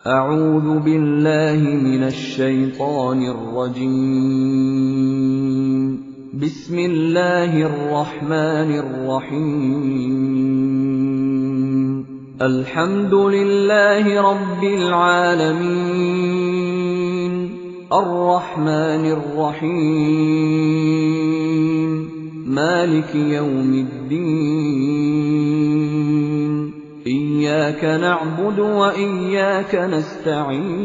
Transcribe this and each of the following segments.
أعوذ بالله من الشيطان الرجيم بسم الله الرحمن الرحيم الحمد لله رب العالمين الرحمن الرحيم مالك يوم الدين إياك نعبد وإياك نستعين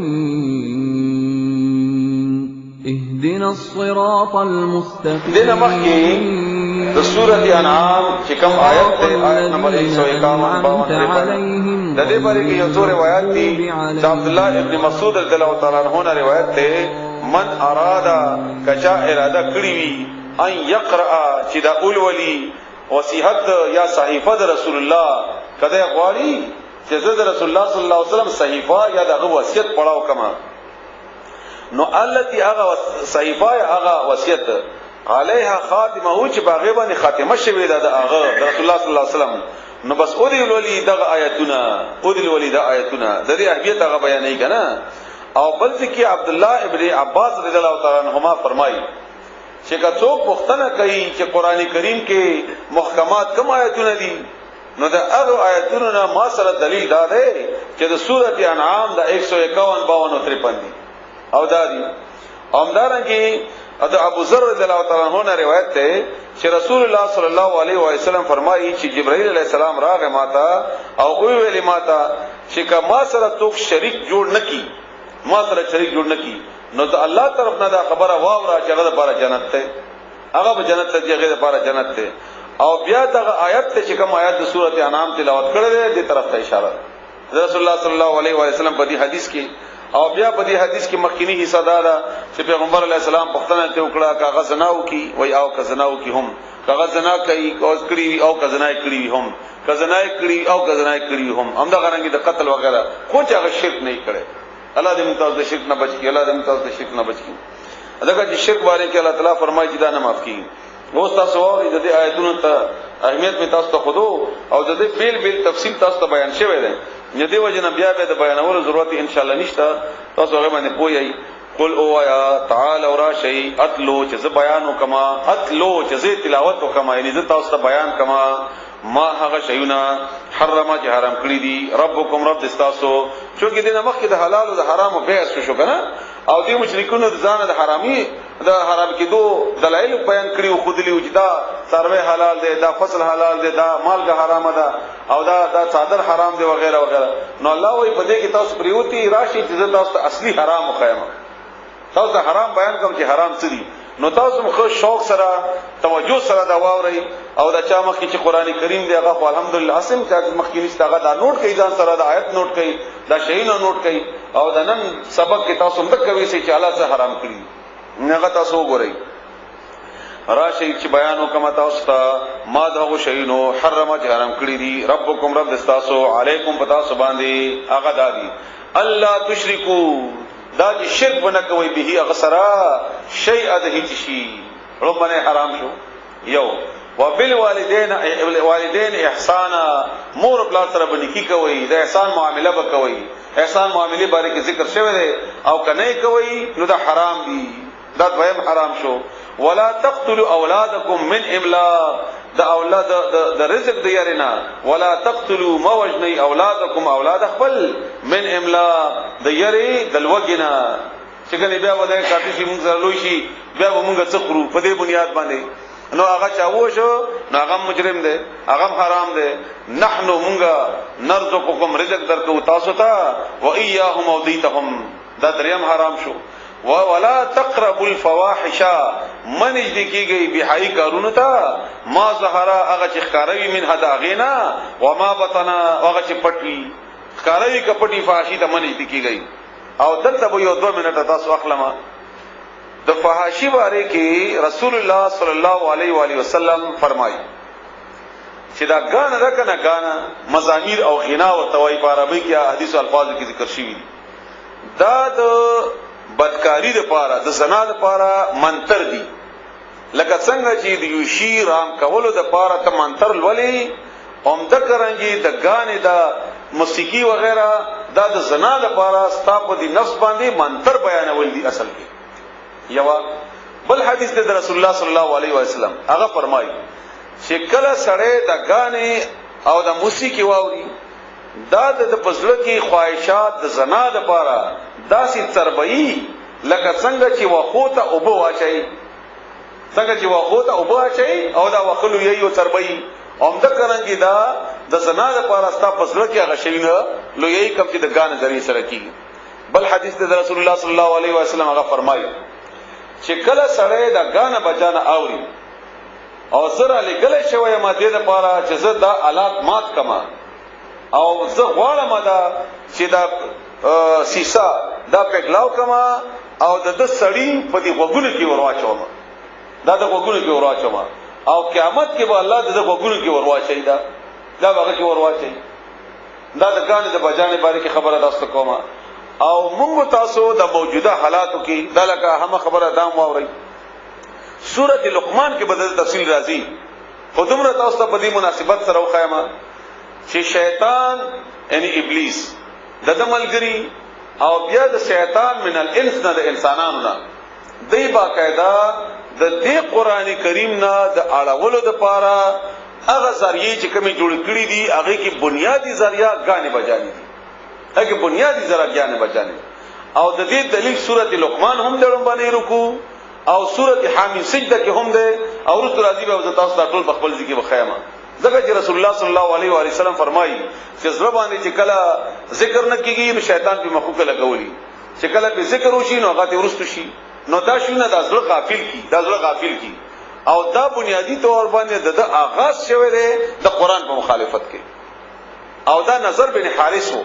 اهدنا الصراط المستقيم دينا مخي سورة انعام چې کوم آیت ته آیت نمبر 151 عليهم د دې باره کې یو څو روایت دي چې عبد الله ابن مسعود رضی الله تعالی عنہ نے روایت ده من اراد کچا اراده کړی وي ان يقرأ چې دا اول ولي وصیحت یا صحیفه د رسول الله کده غواړي چې د رسول الله صلی الله علیه وسلم صحیفه یا دغه وصیت پڑھاو کما نو التي هغه صحیفه هغه وصیت علیها خاتمه او چې باغې باندې خاتمه شوی ده د هغه رسول الله صلی الله علیه وسلم نو بس او دی ولي دغه آیتونه او دی ولي د آیتونه د دې اهمیت هغه بیانې کنا او بل ځکه عبد الله ابن عباس رضی الله تعالی عنهما فرمایي چې څوک پوښتنه کوي چې قران کریم کې محکمات کوم آیتونه دي نو دا هغه آیتونو نه ما سره دلیل دا دی چې د سورۃ انعام د 151 52 53 او دا دي اومدارنګي د ابو ذر رضی الله تعالی عنہ نے روایت ده چې رسول الله صلی الله علیه و سلم فرمایي چې جبرائیل علیہ السلام راغی ماته او ویل ماته چې کما سره څوک شریک جوړ نکي ما سره شریک جوړ نکي نو ته الله طرف نه دا خبره واورا چې هغه لپاره جنت ته هغه به جنت ته هغه لپاره جنت ته او بیا دغه آیت ته چې کوم آیت د سورۃ انعام تلاوت کړل دې طرف ته اشاره رسول الله صلی الله علیه و سلم په دې حدیث کې او بیا په دې حدیث کې مخکینی حصہ دا چې پیغمبر علیه السلام پښتنه ته وکړه کاغذ ناو کی وای او کزناو کی هم کاغذ نه کوي کوز کړی او کزنای کړی هم کزنای کړی او کزنای کړی هم همدا غرانګي د قتل وغیرہ کوم چې هغه شرک نه کړي الله دې موږ د شرک نه بچ کی الله دې موږ د شرک نه بچ کی دغه چې شرک باندې کې الله تعالی فرمایي چې دا نه معاف کی اوس تاسو اورئ د دې آیتونو ته اهمیت می تاسو ته خودو او د دې بیل تفصیل تاسو ته بیان شوی دی نه دی وجنه بیا به د بیانولو ضرورت ان شاء الله نشته تاسو هغه باندې پوهیږئ قل او یا تعالی اور شی اتلو چې ز بیان وکما اتلو چې ز تلاوت وکما یعنی ز تاسو ته بیان کما ما هغه شیونه حرمه چې حرام کړی دي ربکم رب استاسو چې دینه مخکې د حلال او د حرام په بیان شو کنه او دې مشرکونو د ځان د حرامي د حرام کېدو دلایل بیان کړي او خودلی وجدا سروي حلال دي دا فصل حلال دي دا مالګه حرام ده او دا صادر حرام دي وغیرہ وغیرہ نو الله وی په دې کې تاسو پریوتی راشي چې تاسو اصلي حرام مخایمه تاسو حرام بیان کوم چې حرام څه دي نو تاسو مخ شوق سره توجه سره دا واوري او دا چا مخ چې قران کریم دی هغه الحمدلله اسم چې مخ کې نشته هغه دا نوٹ کوي ځان سره دا آیت نوٹ کوي دا شی نه نوٹ کوي او دا نن سبق کې تاسو مت کوي چې الله څه حرام کړی هغه تاسو وګورئ راشي چې بیان وکم تاسو ته ما دا شیونو حرمه چې حرام کړی دي ربکم رب استاسو علیکم پتا سو باندې هغه دادی الله تشرکو دا چې شرک بنه کوي به اغسرا شیء د هیڅ شي ربانه حرام شو یو وبالوالدین احسانا مور بلا سره بنکی کوي د احسان معاملې وکوي احسان معاملې باره کې ذکر شوی دی او کنه کوي نو دا حرام دي دا دویم حرام شو ولا تقتلوا اولادکم من املاق دا اولاد د رزق دی یارنا ولا تقتلوا موجنی اولادکم اولاد خپل من املاق د یری دلوګینا چې کنه بیا ودای کاټی شي موږ سره لوي شي بیا موږ څه خورو په دې بنیاد باندې نو هغه چاوو شو نو هغه مجرم دی هغه حرام دی نحنو موږ نرزقکم رزق درکو تاسو ته و اياهم ودیتهم دا دریم حرام شو ولا تقربوا الفواحش من اجدکیږي بهای کارونه تا ما ظهرا هغه چې ښکاروي من هدا غینا و ما بطنا هغه چې پټوي ښکاروي کپټي فحاشي ته من اجدکیږي او دلته به یو 2 منټه تاسو اخلمه د فحاشي باره کې رسول الله صلی الله علیه و علیه وسلم فرمایي چې دا غانا ده کنه غانا مزامیر او غنا او توای په عربی کې حدیث او الفاظ کې ذکر شوی دا د بدکاری د پاره د زنا د پاره منتر دي لکه څنګه چې د یو شی رام کولو د پاره ته منتر ولې اومده کرانګي د غانې د موسیقي وغیرہ دا د زنا لپاره ستا په دې نفس باندې منتر بیانول دي اصل کې. یو بل حدیث د رسول الله صلی الله علیه وسلم هغه فرمایي چې کله سړی د غانې او د موسیقي واوري دا د پزړه کې خواهشات د زنا لپاره داسې تربیي لکه څنګه چې واخوته او بو واچي څنګه چې واخوته او بو واچي او دا وخلو یو تربیي اومده کرانګي دا د زنا لپاره ستا پزړه کې هغه شوینه لوی کم چې د غان ذریعہ سره کی. بل حدیث د رسول الله صلی الله علیه وسلم هغه فرمایي چې کله سړی د غان بچانه اوري او سره لګل شوی ما دې لپاره چې زه دا آلات مات کما او زه غواړم دا چې دا سیسا دا پګلاو کما او د سړی په دې وګونو کې ورواچوم دا د وګونو کې ورواچوم او قیامت کې به الله د وګونو کې ورواچي دا هغه کې ورواچي دا د غان د بجانه باره کې خبره داسته کومه او موږ تاسو د موجوده حالاتو کې دا لکه هم خبره دام واوري. سورۃ لقمان کې بدل تفصیل راځي خودمره تاسو ته په دې مناسبت سره وخایمه چې شیطان یعنی ابلیس د ملګری او بیا د شیطان من الانس نه د انسانانو نه دی باقاعده د دې قران کریم نه د اړولو د پاره هغه ذریعہ چې کومې جوړ کړې دي هغه کې بنیادی ذریعہ غانې بجاني دي هغه بنیادی ذریعہ غانې بجاني او د دې دلیل سورۃ لقمان هم دړم باندې رکو او سورۃ حامیم سجده کې هم ده او رسول راضی به تاسو ته ټول خپل ذکر وخیامه ځکه چې رسول الله صلی الله علیه و علیه وسلم فرمایي چې زړه باندې چې کله ذکر نه کیږي نو شیطان په مخوک لګولي چې کله په ذکر وشي نو هغه ته ورستو شي نو دا شونه د زړه غافل کی او دا بنیادی طور باندې د آغاز شوه دی د قران په مخالفت کې او دا نظر بن حارث وو.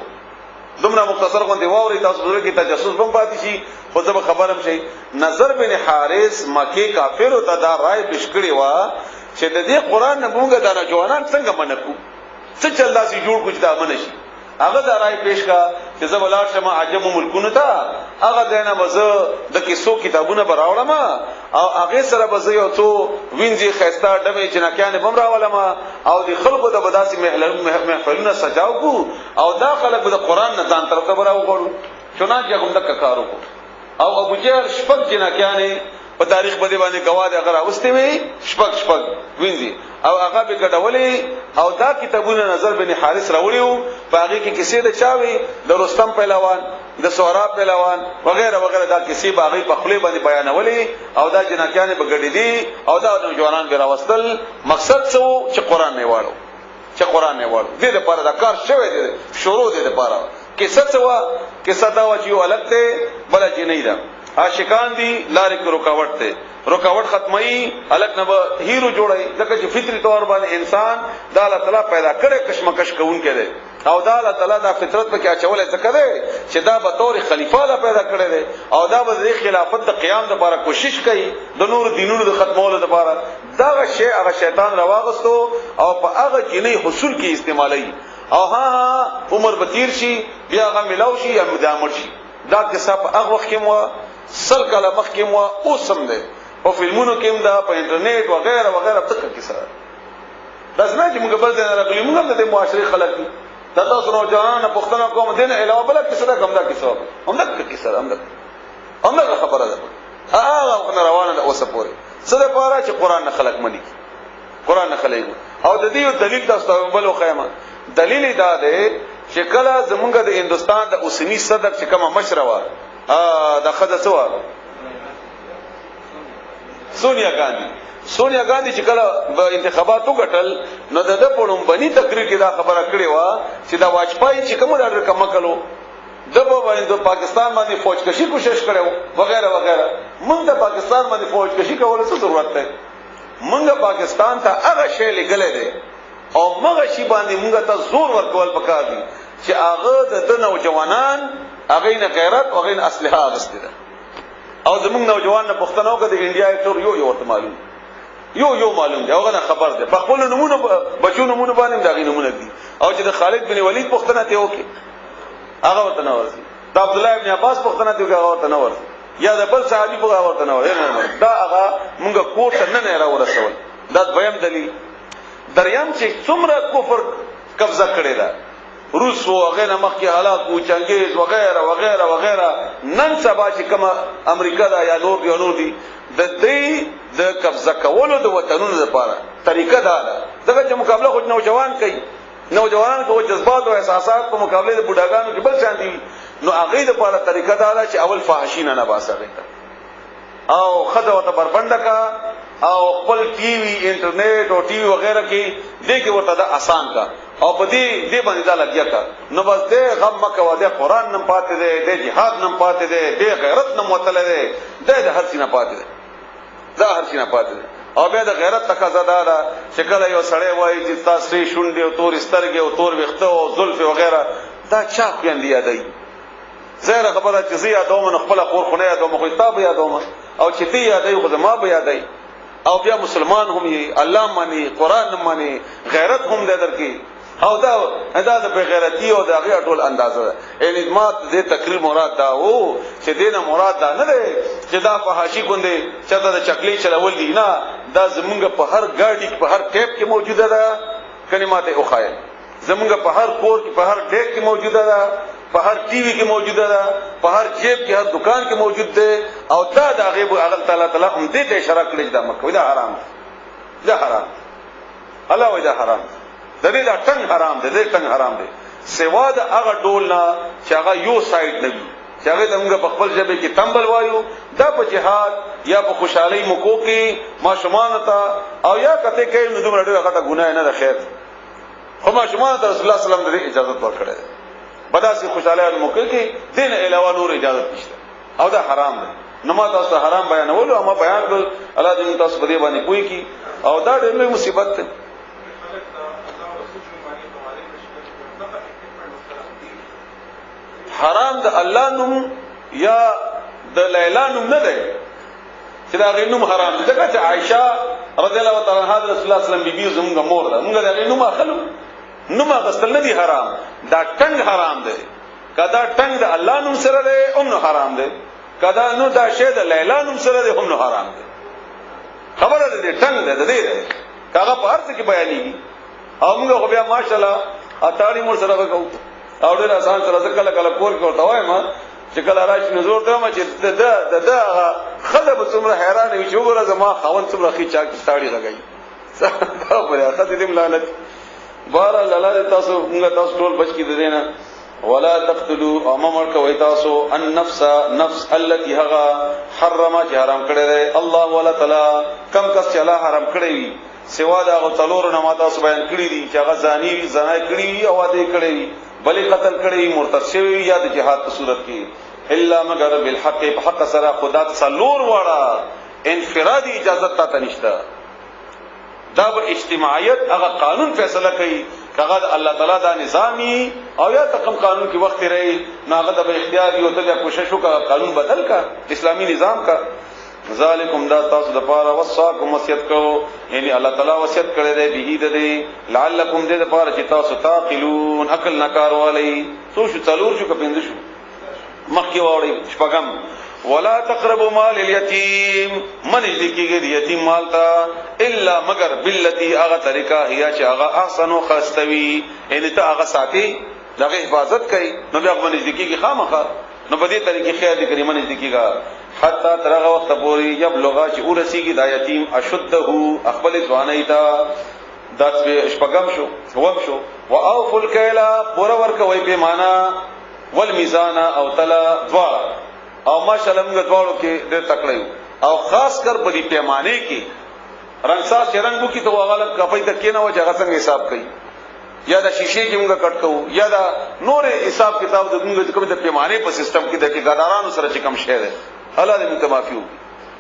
دومره مختصر غونډه واوري تاسو دغه کې تجسس بم پاتې شي خو زه به خبرم شي. نظر بن حارث مکه کافر او دا رائے پیش کړی و چې د دې قران نه موږ د نوجوانان څنګه منکو څه چل داسې جوړ کوم چې دا منشي. هغه دا رائے پیش کا چې زبلار شمه عجم ملکونه ته هغه دینه مزه د کیسو کتابونه براوړم او هغه سره بزه یو څو وینځي خيستا ډمه جنکیان بم راولم او د خلکو د بداسي محفلونه سجاو کو او دا خلک د قران نه ځان طرف ته براو غوړو چنانچه کوم د کارو کو او ابو جهل شپږ جنکیان په تاریخ باندې گواه اگر اوسته وي شپږ وینځي او هغه به ګډولې او دا کتابونه نظر بن حارث راوړیو باغی کې کیسې د چاوي د رستم پهلوان د سهراب پهلوان وغیرہ وغیرہ دا کیسې باغی په خپل باندې بیانولې او دا جنکیان به ګډې دي او دا نوجوانان به راوستل مقصد څه چې قران نه واړو دې لپاره دا کار شوی دی شروع دې لپاره کیسه څه کیسه دا و چې الګ ته بل جنې ده عاشقان دي لارې کې رکاوټ ختمي الګ نه به هیرو جوړي ځکه چې فطري طور باندې انسان د الله تعالی پیدا کړي کشمکش کوون کړي او د الله تعالی د فطرت په کې اچولې څه کوي چې دا به تور خلیفہ لا پیدا کړي دي او دا به د خلافت د قیام لپاره کوشش کوي د نور دینونو د ختمولو لپاره دا شی هغه شیطان راوغستو او په هغه جنې حصول کې استعمالي او ها عمر بتیر شي بیا هغه ملاو شي یا مدامر شي دا کیسه په هغه وخت کې مو سل کله مخ کې مو اوسم ده او فلمونو کې دا په انټرنیټ وغیرہ وغیرہ تک کیسه دا څنګه چې موږ بل ځای راغلي موږ د معاشري خلک دي دا تاسو نوجوانان پښتنه کوم دین علاوه بل کیسه دا کوم دا کیسه هم دا خبره ده هغه روانه ده اوسه پوري څه ده پاره چې قران نه خلق مني قران نه خلق او د دې دلیل تاسو بل خیمه دلیل دا ده چې کله زمونږ د هندستان د اوسنی صدر چې کومه مشره دا خدای سوا سونیا ګاندی چې کله انتخاباتو غټل نو د پړم بني تقریر کې دا خبره کړې و چې دا واجپای چې کوم ډاډر کم کړو د باندې پاکستان باندې فوج کشي کوشش کړو وغیرہ وغیرہ موږ د پاکستان باندې فوج کشي کول څه ضرورت ده موږ پاکستان ته هغه شی لګلې ده او موږ شی باندې موږ ته زور ورکول پکار دي چې هغه د نوجوانان هغه نه غیرت او هغه اسلحه اغستره او زموږ نوجوان نه پښتنو کې د انډیا ټور یو ورته معلوم دی هغه خبر ده په خپل نمونه بچو نمونه باندې دا غي نمونه دي او چې د خالد بن ولید پښتنه ته وکي هغه ورته نه ورسي د عبد الله ابن عباس پښتنه ته هغه ورته نه ورسي یا د بل صحابي په هغه ورته نه ورسي دا هغه مونږه کوټ نه را ورسول دا دویم دلیل دریم چې څومره کفر قبضه کړی دا روس وغیره مخکې حالات او چنګیز وغیره وغیره وغیره نن سبا چې کومه امریکا دا یا نور دي د دې د قبضه کولو د وطنونو لپاره طریقه دا ده دغه چې مقابله خو نوجوان کوي نوجوانان کو جذبات او احساسات په مقابله د بوډاګانو کې بل شان دي نو هغه د لپاره طریقه دا ده چې اول فاحشین نه باسه او خدای ورته بربنده کا او خپل ټي وي انټرنیټ او ټي وي وغیرہ کې دې کې ورته دا آسان کا او په دې باندې دا لګیا کا نو بس دې غم مکه و دې قران نم پاتې دې دې jihad نم پاتې دې دې غیرت نم وتل دې دې هر څه نه پاتې دې دا هر څه نه پاتې دې او به د غیرت تقاضا ده چې کله یو سړی وایي چې تاسو شونډې او تور سترګې او تور ویښته او زلف وغیرہ دا چا پیاندې یادای زهره خبره چې زی یادوم خپل خور خونه یادوم خو کتاب یادوم او چې تی یادای خو ما به یادای او بیا مسلمان هم یې الله مانی قران مانی غیرت هم دې درکې او دا د بغیرتی او د هغه ټول اندازه ده یعنی ما دې تقریر مراد دا او چې دینه مراد دا نه ده چې دا فحاشي ګوندې چې دا د چکلی چلول دي نه دا زمونږ په هر ګاډي په هر ټیپ کې موجوده ده کلمات او خایل زمونږ په هر کور کې په هر ډیک کې موجوده ده په هر ټي وي کې موجوده ده په هر جیب کې هر دکان کې موجود ده او دا د غیب اغل تعالی هم دې ته اشاره کړی دا مکه دا حرام ده حرام الله وای دا حرام د دې لا ټنګ حرام ده دې ټنګ حرام ده سوا د هغه ډول نه چې هغه یو سایډ نه وي چې هغه موږ په خپل ژبه کې تمبل وایو دا په جهاد یا په خوشحالي موکو کې ماشومان ته او یا کته کې نو دومره ډېر هغه ګناه نه ده خیر خو ماشومان ته رسول الله صلی الله علیه وسلم اجازه ورکړه بداسي خوشاله موکو کې دین علاوه نور اجازه نشته او دا حرام ده نو ما تاسو حرام بیانولو او ما بیان کړ الله دې تاسو په دې باندې کوی کی او دا ډېر لوی مصیبت ده حرام د الله نوم یا د لیلا نوم نه ده چې دا غینوم حرام ده ځکه چې عائشه رضی الله تعالی عنها رسول الله صلی الله علیه وسلم بیبي زموږ مور ده موږ دا غینوم اخلو نوم غسل نه دي حرام دا ټنګ حرام ده کدا ټنګ د الله نوم سره ده هم حرام ده کدا نو دا شه د لیلا نوم سره ده هم حرام ده خبره ده ټنګ ده دې کاغه په هر څه کې بیانېږي او موږ خو بیا ماشاءالله اتاړي مور سره وکاو او ډېر آسان سره کله کله کور کې ورته وایم چې کله راشي نزور ته ما چې د خدای به څومره حیران وي چې وګوره زما خاون څومره خي چا کې تاړي لګي دا په خاطر دې ملانت بار الله تاسو موږ تاسو ټول بچ کی دینا ولا تقتلوا امر کوي تاسو النفس نفس التي هغه حرم چې حرام کړی دی الله ولا تعالی کم کس چې الله حرام کړی وي سوا دا غتلور نه ماته سو بیان کړی دي چې هغه زانی زنای کړی او واده کړی بلې قتل کړی مرتد شوی یا د جهاد په صورت کې الا مگر بالحق حق سره خدا تصلور واړه انفرادي اجازه ته نشته دا به اجتماعیت هغه قانون فیصله کوي هغه الله تعالی دا نظامی او یا تقم قانون کې وخت رہی ناغه د اختیار یو ته کوشش وکړه قانون بدل کا اسلامی نظام کا ذالکم دا تاسو د پاره وصاکم وصیت کو یعنی الله تعالی وصیت کړی دی به دې لعلکم دې د پاره چې تاسو تعقلون عقل نکار والی سوچ څلور شو کپیند شو مخکې وړي شپغم ولا تقربوا مال اليتيم من ذکیږي د یتیم مال ته الا مگر بالتي هغه طریقه هيا چې هغه احسن او خستوي ان ته هغه ساتي دغه حفاظت کوي نو بیا من ذکیږي خامخه نو په دې طریقې خیر دې کړی من ذکیږي حتا ترغه وخت پوری یبلغا چې ورسیږي د یتیم اشده خپل ځواني ته داس به شپغم شو وم شو واوفل کیلا پور ور کوي په معنا والمیزان او تلا دوا او ماشاءالله موږ دواړو کې ډېر تکړه او خاص کر په دې پیمانه کې رنگساز چرنګو کې ته واغله کپای ته کې نه و چې هغه څنګه حساب کوي یا د شیشې کې موږ کټ کوو یا دا نور حساب کتاب د موږ کوم د پیمانه په سیستم کې د ټیکادارانو سره چې کم شی ده الله دې متمافیو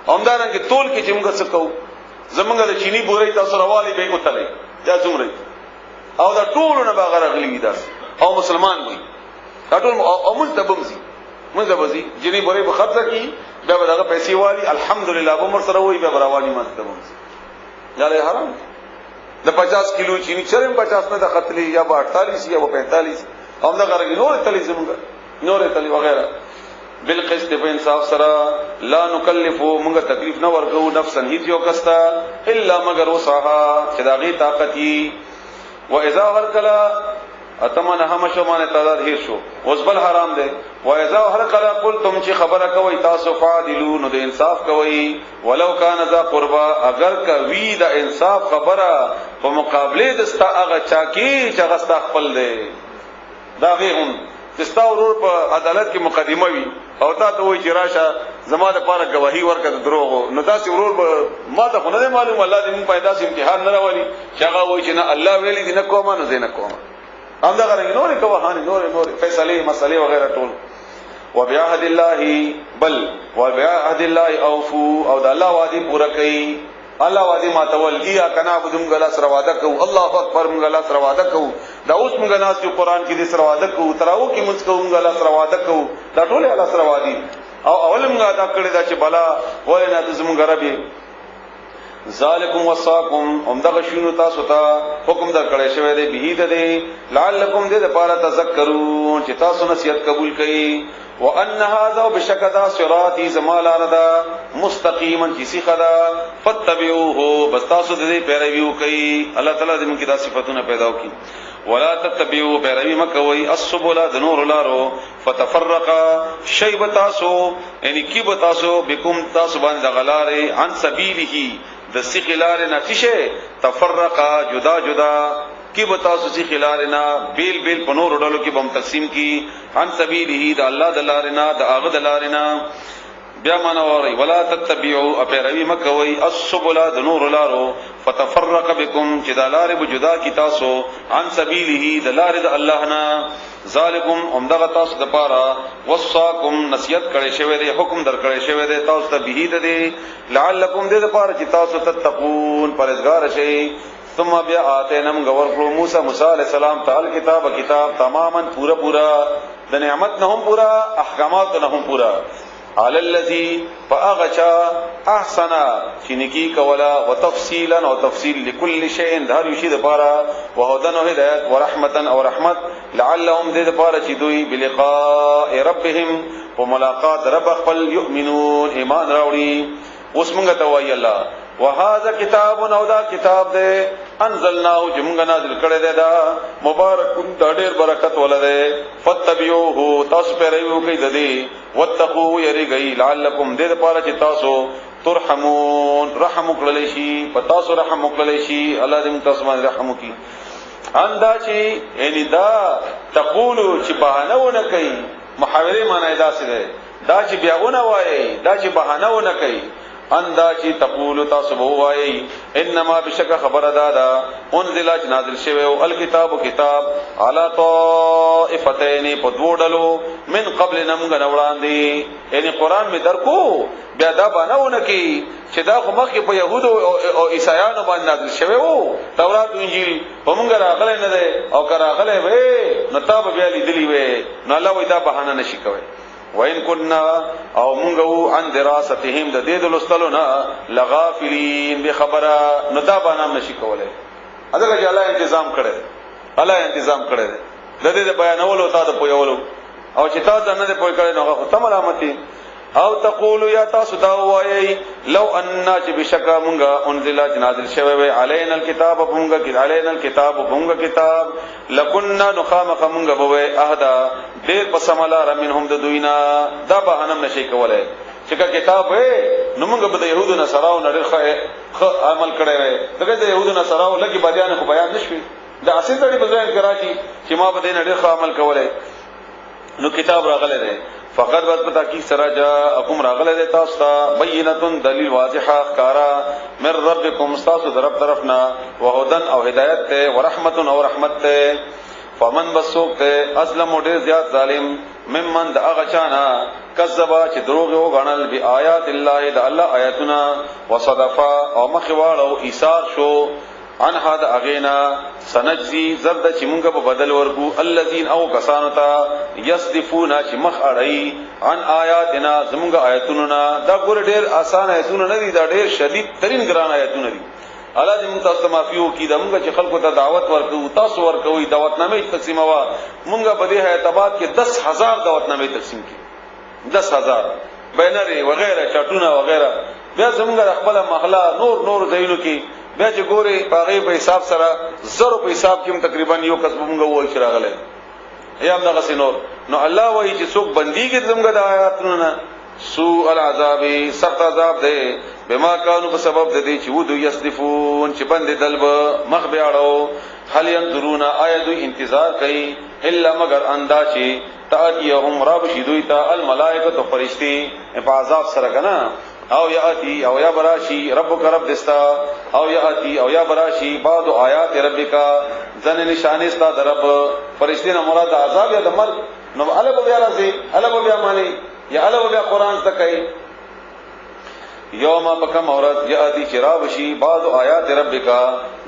همدارن کې تول کې چې موږ څه کوو زمونږ د چینی بورې تاسو راوالي به وتلې یا زمره او دا ټول نه باغ راغلي دي او مسلمان وي دا ټول او ملتبمزي مزبزي جنی بورې په خرڅه کی بیا به دغه پیسې والی الحمدلله عمر سره وي بیا راوالي ملتبمزي یا له حرام د 50 کیلو چینی چرم 50 نه د قتل یا 48 یا 45 هم دا غره نور تلې زمونږ نور تلې وغیرہ بالقسط په انصاف سره لا نکلف موږ تکلیف نه ورکو نفسا هیڅ یو کستا الا مگر وسعها چې داغي طاقت ي و اذا ورکلا اتمنه هم شو باندې تعداد هیر شو اوس بل حرام دی و اذا هر کله قلتم چې خبره کوي تاسو فاعلون نو د انصاف کوي ولو کان ذا قربا اگر کوي د انصاف خبره په مقابله د ستا هغه چا کې چې هغه ستا خپل دی دا غي هم تستا ورور په عدالت کې مقدمه وي او تا ته وایي چې راشه زما د پاره گواہی ورکړه دروغ نو تاسو ورور به ما ته خو نه معلوم الله دې موږ پیدا سي امتحان نه راولي چې هغه وایي چې نه الله ویلي دي نه کومه نه زین کومه همدا غره نور کوهان نور فیصله مسئله وغیرہ ټول وبعهد الله بل وبعهد الله اوفو او د الله وعده پوره کوي الله وعده ما تولیا کنا بدم غلا سره وعده کو الله اکبر موږ غلا سره وعده کو دا اوس موږ ناس چې قران کې دې سره وعده کو تراو کې موږ کوم غلا سره وعده کو دا ټول الله سره وعده او اول موږ ادا کړی دا چې بلا ولنه د زموږ ربي ذالکم وصاکم امدغه شنو تاسو ته حکم در کړی شوی دی به دې لعلکم دې لپاره تذکرون چې تاسو نصیحت قبول کړئ وان هذا بشکدا صراطی زمالاردا مستقیما کسی خدا فتبعوه بس تاسو دې پیروي وکړئ الله تعالی دې موږ کې دا صفاتونه پیدا وکړي ولا تتبعوا پیروي مکوئ السبل د نور لارو فتفرق شیب تاسو یعنی کی بتاسو بكم تاسو باندې غلاره عن سبیله د سخلار نتیشه تفرقا جدا جدا کی بتاسو سخلارنا بیل بیل پنور ډلو کې بم تقسیم کی عن سبیله د الله دلارنا د اغه دلارنا بیا معنا وری ولا تتبعوا اپیروی مکوي السبل د نور لارو فتفرق بكم جدالار بجدا کی تاسو عن سبیله دلار د الله نا ذالکم امدغه تاسو د پاره وصاکم نصیحت کړي شوی دی حکم در کړي شوی دی تاسو ته به دی لعلکم دې د پاره چې تاسو تتقون پرهیزګار شئ ثم بیا اتینم غور کړو موسی علیہ السلام تعال کتاب تماما پورا د نعمت نه هم پورا احکامات نه هم پورا علی الذی فاغچا احسن چنکی کولا وتفصیلا او تفصیل لكل شیء هر یشی د پاره وهدن او هدایت ورحمتا او رحمت لعلهم دې د پاره چې دوی بلقاء ربهم وملاقات رب خپل یؤمنون ایمان راوړي اوس موږ ته وایي الله وهذا کتاب او دا کتاب دې انزلناه جمغ نازل کړه دې دا مبارک دا ډېر برکت ولده فتبعوه تاسو پیروي کوي دې واتقوا یریږي لعلکم دې لپاره چې تاسو ترحمون رحم وکړل شي پتاسو رحم وکړل شي الله دې تاسو باندې رحم وکړي اندا چې یعنی دا تقولو چې بهانه ونه کوي محاوره معنی دا څه ده دا چې بیاونه وایي دا چې بهانه ونه کوي اندا چې تقول تاسو وایي انما بشک خبر دادا انزل نازل شوی او الکتاب کتاب علی طائفتین پدوډلو من قبل نمغ نوړاندې یعنی قران می درکو بیا دا باندې کی چې دا خو مخکې په يهودو او عیسایانو باندې نازل شوی وو تورات او انجیل په موږ راغله نه ده او راغله وې نو تاب بیا لیدلی وې نو الله وې دا بهانه نشي کوي وَإِن كُنَّا او مونږو عن دراستهم د دې دلستلو نه لغافلین به خبره نو دا باندې نشي کولای اځکه چې الله تنظیم کړي الله تنظیم کړي د دې بیانولو تا ته پویولو او چې تا ته نه پوي کړي نو هغه ته ملامتي او تقول یا تاسو دا وایي لو ان چې بشکا مونږه انزل نازل شوی وي علينا الكتاب مونږه کې علينا الكتاب مونږه کتاب لكنا نخامخ مونږه بوي اهدا ډېر پسماله منهم د دوینا دا بهانم نشي کولای چې کتاب وې نو مونږ به د يهودو نه سراو نه ډېر عمل کړی وي دغه د يهودو نه سراو لګي بیان خو بیان نشوي دا اصل ځړي بزرګ کراچي چې ما به نه ډېر عمل کولای نو کتاب راغله ده فقط بس پتا کی سراجا اقوم راغله ده تاسو ته بینه دلیل واضحه ښکارا من ربکم استاسو طرف طرفنا وهدن او هدایت ته ورحمت او رحمت ته فمن بسوک ته اسلم ډیر زیات ظالم ممن د اغه چانا کذبا چې دروغ یو غنل بی آیات الله د الله آیاتنا وصدفا او مخواړ او ایثار شو ان هذا اغینا سنجزی زرد چې مونږ په بدل ورکو الذين او کسانو ته یصدفون چې مخ اړای عن آیاتنا زمونږ آیاتونو دا ګور ډیر آسان آیاتونه نه دي دا ډیر شدید ترين ګران آیاتونه دي الله دې موږ تاسو معافيو کی دا مونږ چې خلکو ته دعوت ورکو تاسو ورکوي دعوتنامې تقسیموا مونږ په دې حیاتاباد کې 10000 دعوتنامې تقسیم کی 10000 بینری وغیرہ چټونه وغیرہ بیا زمونږ خپل محله نور ځایونو کې بیا چې ګوري پاغه په حساب سره زرو په حساب کې تقریبا یو کسب موږ وای چې راغله یا دغه سينور نو الله وایي چې څوک بنديږي زموږ د آیاتونو نه سوء العذاب سخت عذاب ده بما كانوا بسبب د دې چې ودو یصدفون چې بند دلب مخ بیاړو هل ينظرون آیات انتظار کوي الا مگر انداشي تاتيهم رب شدویتا الملائکه فرشتي په عذاب سره کنه او یاتی او یا براشی ربک رب دستا او یاتی او یا براشی بعض آیات ربک ذن نشانه استا درب فرشتي نه مراد عذاب یا د مرګ نو الګ بیا راځي الګ بیا معنی یا الګ بیا قران تکای یوم بکم اورت یاتی شرابشی بعض آیات ربک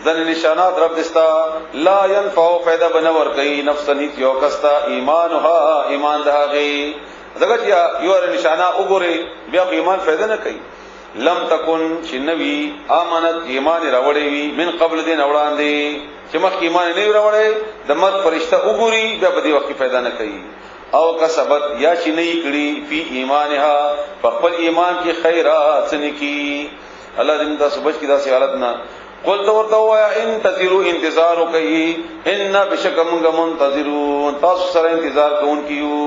ذن نشانات رب دستا لا ينفع فائدہ بنور کای نفس نیت یو کستا ایمانها ایمان دهغي زګت یا یو نشانه وګوري بیا ایمان فائدہ نه کوي لم تکن شنوی امانت ایمان راوړې وي من قبل دین وړاندې چې مخ ایمان نه راوړې د مت فرشتہ وګوري بیا په دې وخت فائدہ نه کوي او کسبت یا چې نه کړي فی ایمانها خپل ایمان کې خیرات سنکی الله دې تاسو بچ کی داسې حالت نه قل تو ورته وایا انتظروا انتظار کوي ان بشکم منتظرون تاسو سره انتظار کوونکیو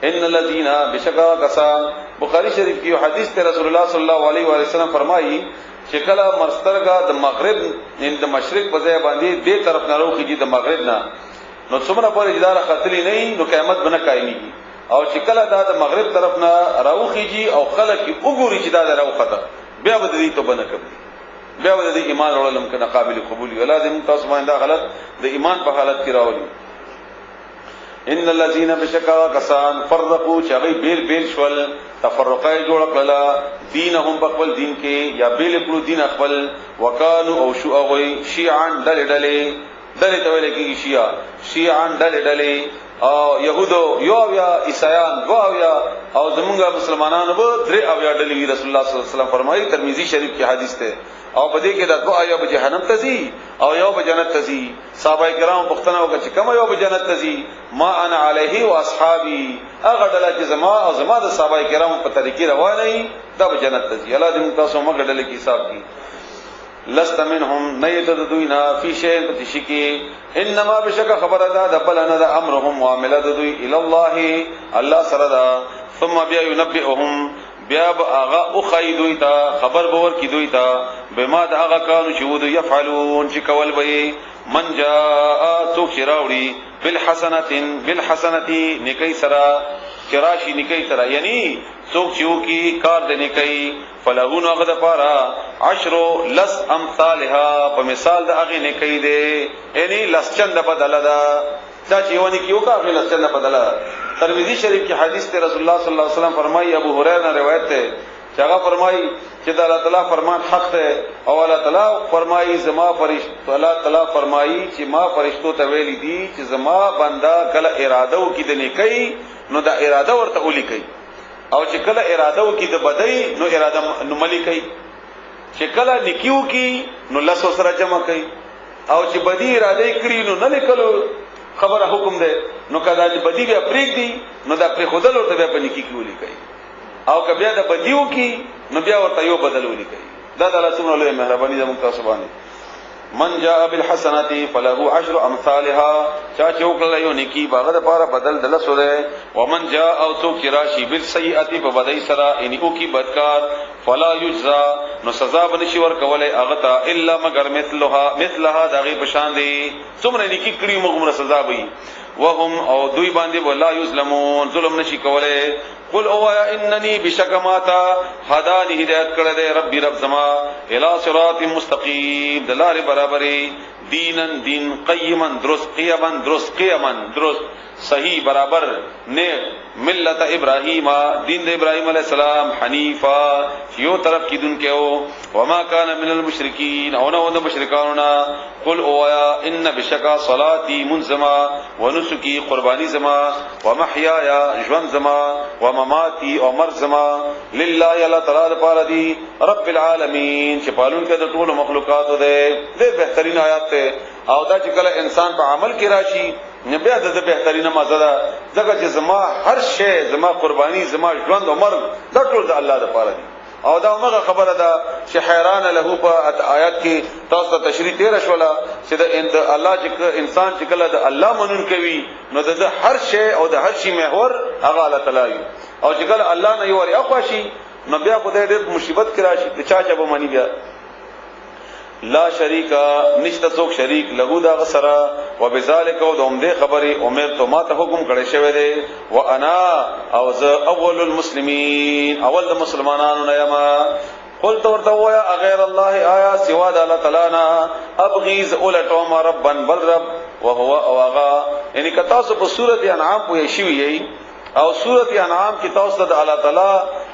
ان الذين بشکا کسان بخاری شریف کی حدیث ته رسول الله صلی الله علیه و سلم فرمایي چې کله مرسترګه د مغرب د مشرق په ځای باندې دې طرف نه راوخیږي د مغرب نه نو څومره پورې اداره خطلی نه نو قیامت بنه قائميږي او چې کله دا د مغرب طرف نه راوخیږي او خلک وګوري چې دا راوخته بیا به دې ته بنه کوي بیا به دې ایمان وروړل کنه قابل قبول وي لازم تاسو باندې غلط د ایمان په حالت کې راولي ان الذين بشکا کسان فرقوا چغی بیل بیل شول تفرقای جوړ کړل دینهم بخل دین کې یا بیل کړو دین خپل وکانو او شو اوی شیعان دلې ته ویل کې شیعان دلې او يهودو یو یا عیسایان دو یا او زمونږ مسلمانانو به درې او یا دلې رسول الله صلی الله علیه وسلم فرمایي ترمذی شریف کې حدیث ده او بده کې دا دو یا به جهنم تزي او یو به جنت تزي صحابه کرام پختنه وکړي چې کوم یو به جنت تزي ما انا علیه و اصحابي هغه ډله چې زما د صحابه کرام په طریقې روانه دا به جنت تزي الله دې تاسو موږ ډله کې حساب کی لست منهم نيت دوینا فی شیء بتشکی انما بشک خبر ادا د بلنا د امرهم معاملات دوی الی الله الله سره دا ثم بیا ينبئهم بیا اغا او خیدوی تا خبر باور کی دوی تا بما د هغه کانو چې ودو يفعلون چې کول به من جاء تو شراوی بالحسنه نکی سرا چراشی نکی سرا یعنی څوک چې وکي کار د نکی فلهون هغه د پارا عشر لس امثالها په مثال د هغه نکی دی یعنی لس چند بدله دا چې ونی کیو کا هغه لس چند بدله ترمذی شریف کی حدیث ته رسول الله صلی الله علیه وسلم فرمایي ابو هريره روایت ته چې هغه فرمایي چې الله تعالی فرمان حق ته او الله تعالی فرمایي زما فرشتو الله تعالی فرمایي چې ما فرشتو ته ویلي دي چې زما بندا کله اراده وکړي د نیکی نو دا اراده ورته ولي کوي او چې کله اراده وکړي د بدی نو اراده نو ملي کوي چې کله نیکیو کی نو لاسو سره جمع کوي او چې بدی اراده کړی نو نه لیکلو خبره حکم ده نو کدا چې بدی بیا پریک دی نو دا پر خودل ورته بیا په نیکی کې ولي کوي او کبیا د بدیو کی نو بیا ورته یو بدل ولي کوي دا د الله سبحانه له مهرباني زموږ تاسو باندې من جاء بالحسنات فله عشر امثالها چا چوکل یو نیکی باغ د پاره بدل دل سره ومن جاء او تو کراشی بالسیئات په بدای سره انیو کی بدکار فلا یجزا نو سزا بنشي ور کوله اغتا الا مگر مثلها دغه پشان دی څومره نیکی کړی موږ سزا وي وهم او دوی باندې ولا یظلمون ظلم نشي کوله قل او انني بشکماتا هداني هدایت کړه دے ربي رب زما الى صراط مستقيم دلار برابري دینن دین قیما درست قیما درست صحیح برابر نیک ملت ابراہیم دین د ابراہیم علیہ السلام حنیفا یو طرف کی دن کے ہو وما کان من المشرکین او نہ د مشرکاننا قل او ان بشکا صلاتی منزما ونسکی قربانی زما ومحیایا جوان زما ومماتی او مر زما لله الا تعالی پار دی رب العالمین چې پالون کې د ټول مخلوقات ده بهترین آیات ته او دا چې کله انسان په عمل کې راشي نبی د بهترینه مزه ده ځکه چې زما هر شی زما قربانی زما ژوند او مرګ دا ټول د الله لپاره دي او دا هغه خبره ده چې حیران له په آیات کې تاسو ته تشریح تیر شولا چې د الله چې انسان چې کله د الله منون کوي نو د هر شی او د هر شی محور هغه الله تعالی او چې کله الله نه یو ور اخواشي نو بیا خدای دې مصیبت کې راشي د چا به منی بیا لا شریکا نشته څوک شریک له دا غسرا وبذالک او دوم دې خبره امر ته ما ته حکم کړی شوی دی وانا او ز اول المسلمین اول د مسلمانانو نه یما قلت ورته ویا غیر الله آیا سوا د الله تعالی نه ابغیز اولتوم ربا بل رب وهو اوغا یعنی کتا سو په سورۃ انعام په شی او سورۃ انعام کی تاسو د الله تعالی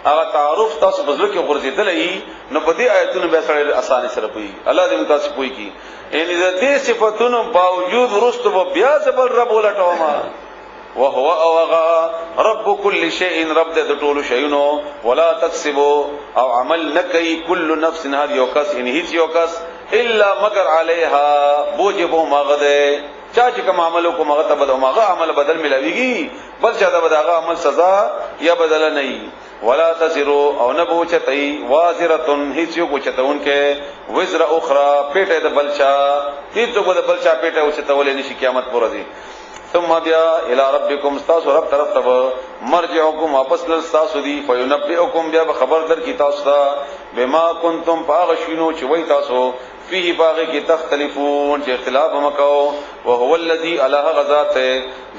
هغه تعارف تاسو بزرګ کې ورزيدلې نو په دې آیتونو به سره اسانه سره پوي الله دې تاسو پوي کی یعنی د دې صفاتونو باوجود ورستو بیا زبل رب ولټوما وهو اوغا رب كل شيء رب د ټولو شیونو ولا تکسب او عمل نکي كل نفس هر یو کس ان هیڅ یو کس الا مگر عليها بوجبو مغده چا چې کوم عمل کو مغه ته بدو مغه عمل بدل ملويږي بل چا دا بداغه عمل سزا یا بدل نه ولا تزرو او نه بوچتای وازرتن هیڅ یو کوچتون کې وزر اخرى پیټه د بلچا هیڅ کو د بلچا پیټه او چتولې نشي قیامت پر ورځ ثم بیا الى ربکم استاسو رب طرف ته مرجعکم واپس لل استاسو دی فینبئکم بیا خبر در کی تاسو ته بما کنتم پاغشینو چې وای تاسو فيه باغ کی تختلفون چې اختلاف مکو وهو الذي الله غذات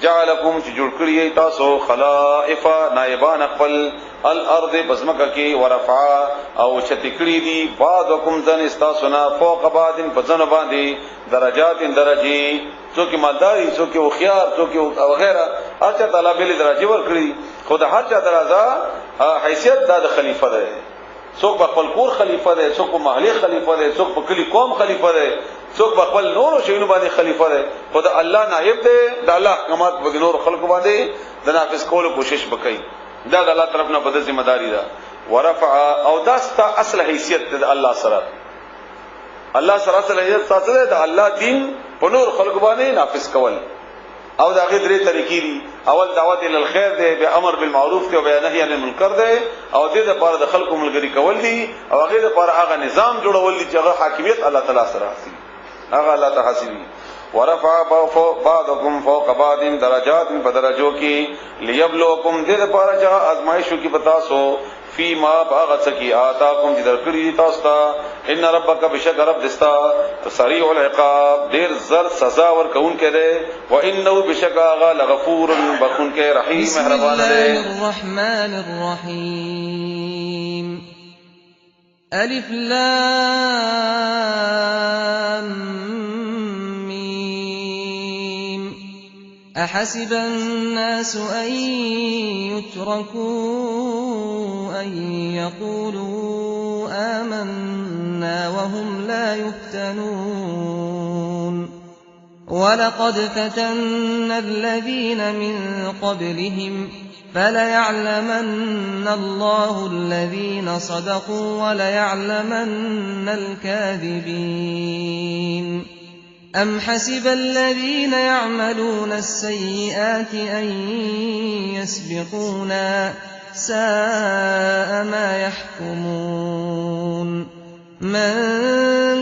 جعلكم چې جوړ کړی تاسو خلائف نائبان خپل الارض بسمکه کی ورفع او چتکړی دی بعضکم ذن استاسنا فوق بعض بزن باندې درجات درجی څوک مالداري څوک او خيار څوک وغيرها هر چا تعالی به درجه ور کړی خود هر چا درجه حیثیت د خلیفہ ده څوک په خپل کور خلیفہ ده څوک په محلي خلیفہ ده څوک په کلی قوم خلیفہ ده څوک په خپل نور شینو باندې خلیفہ ده خود الله نائب ده د الله احکامات په نور خلق باندې د نافذ کولو کوشش وکړي دا د الله طرف نه بده ذمہ داری ده ورفع او داستا اصل حیثیت د الله سره الله سره اصل حیثیت ساتل ده الله دین په نور خلق باندې نافذ کول او دا غي درې طریقې دي اول دعوت ال الخير ده به امر بالمعروف ته او نهي عن المنکر ده او دې لپاره د خلکو ملګری کول دي او هغه لپاره هغه نظام جوړول دي چې هغه حاکمیت الله تعالی سره حاصل هغه الله تعالی حاصل ورفع بعضكم فوق بعض درجات بدرجو کی ليبلوکم دې لپاره چې ازمایښو کی پتا سو فيما باغت کی آتاکم چې درکړي تاسو ته ان ربک بشک رب دستا سریع العقاب ډیر زر سزا ورکون کړي و انه بشک هغه لغفور بخون کې رحیم مهربان دی. بسم الله الرحمن الرحیم الف لام میم احسب الناس ان يتركوا أن يقولوا آمنا وهم لا يفتنون ولقد فتنا الذين من قبلهم فليعلمن الله الذين صدقوا وليعلمن الكاذبين أم حسب الذين يعملون السيئات أن يسبقونا ساء ما يحكمون من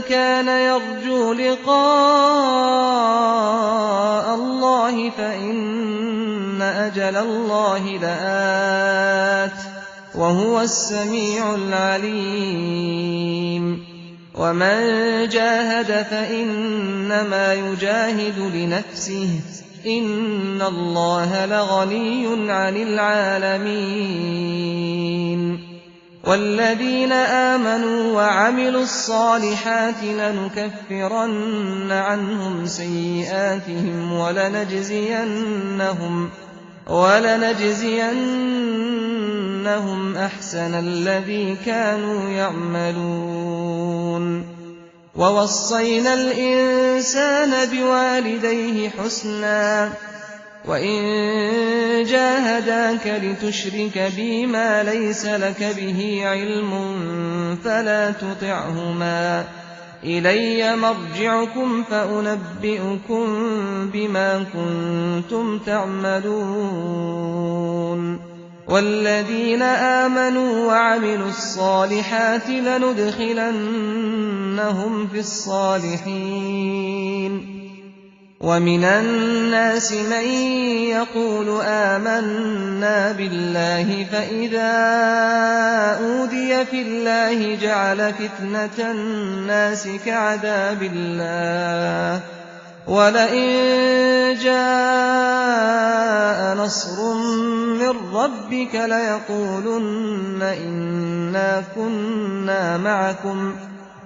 كان يرجو لقاء الله فإن أجل الله لآت وهو السميع العليم ومن جاهد فإنما يجاهد لنفسه إن الله لغني عن العالمين والذين آمنوا وعملوا الصالحات لنكفرن عنهم سيئاتهم ولنجزينهم أحسن الذي كانوا يعملون ووصينا الإنسان بوالديه حسنا وإن جاهداك لتشرك بي ما ليس لك به علم فلا تطعهما إلي مرجعكم فأنبئكم بما كنتم تعملون وَالَّذِينَ آمَنُوا وَعَمِلُوا الصَّالِحَاتِ لَنُدْخِلَنَّهُمْ فِي الصَّالِحِينَ وَمِنَ النَّاسِ مَن يَقُولُ آمَنَّا بِاللَّهِ فَإِذَا أُوذِيَ فِي اللَّهِ جَعَلَ فِتْنَةَ النَّاسِ كَعَذَابِ اللَّهِ وَلَئِن جَاءَ نَصْرٌ مِّن رَّبِّكَ لَيَقُولُنَّ إِنَّا كُنَّا مَعَكُمْ ۚ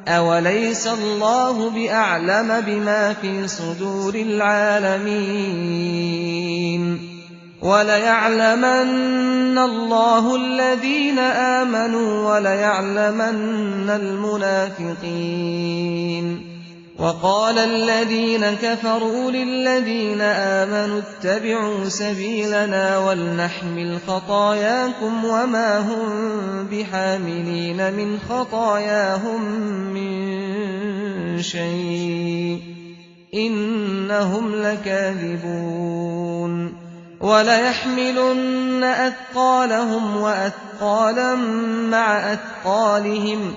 أَوَلَيْسَ اللَّهُ بِأَعْلَمَ بِمَا فِي صُدُورِ الْعَالَمِينَ وَلَيَعْلَمَنَّ اللَّهُ الَّذِينَ آمَنُوا وَلَيَعْلَمَنَّ الْمُنَافِقِينَ وَقَالَ الَّذِينَ كَفَرُوا لِلَّذِينَ آمَنُوا اتَّبِعُوا سَبِيلَنَا وَلْنَحْمِلْ خَطَايَاكُمْ وَمَا هُم بِحَامِلِينَ مِنْ خَطَايَاهُم مِّن شَيْءٍ ۖ إِنَّهُمْ لَكَاذِبُونَ وَلَيَحْمِلُنَّ أَثْقَالَهُمْ وَأَثْقَالًا مَّعَ أَثْقَالِهِمْ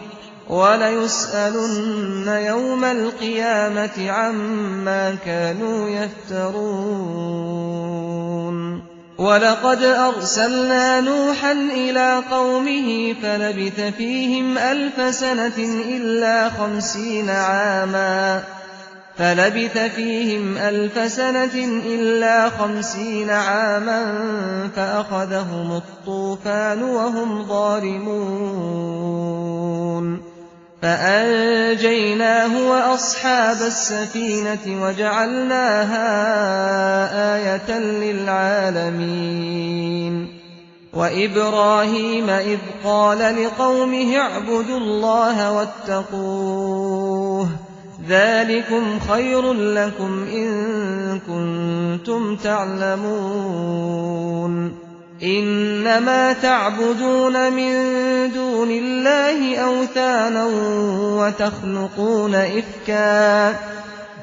وَلَيُسْأَلُنَّ يَوْمَ الْقِيَامَةِ عَمَّا كَانُوا يَفْتَرُونَ وَلَقَدْ أَرْسَلْنَا نُوحًا إِلَىٰ قَوْمِهِ فَلَبِثَ فِيهِمْ أَلْفَ سَنَةٍ إِلَّا 50 عَامًا فَأَخَذَهُمُ الطُّوفَانُ وَهُمْ ظَالِمُونَ فَأَنجَيْنَاهُ وَأَصْحَابَ السَّفِينَةِ وَجَعَلْنَاهَا آيَةً لِّلْعَالَمِينَ وَإِبْرَاهِيمَ إِذْ قَالَ لِقَوْمِهِ اعْبُدُوا اللَّهَ وَاتَّقُوهُ ذَٰلِكُمْ خَيْرٌ لَّكُمْ إِن كُنتُمْ تَعْلَمُونَ إِنَّمَا تَعْبُدُونَ مِن دُونِ اللَّهِ أَوْثَانًا وَتَخْلُقُونَ إِفْكًا ۚ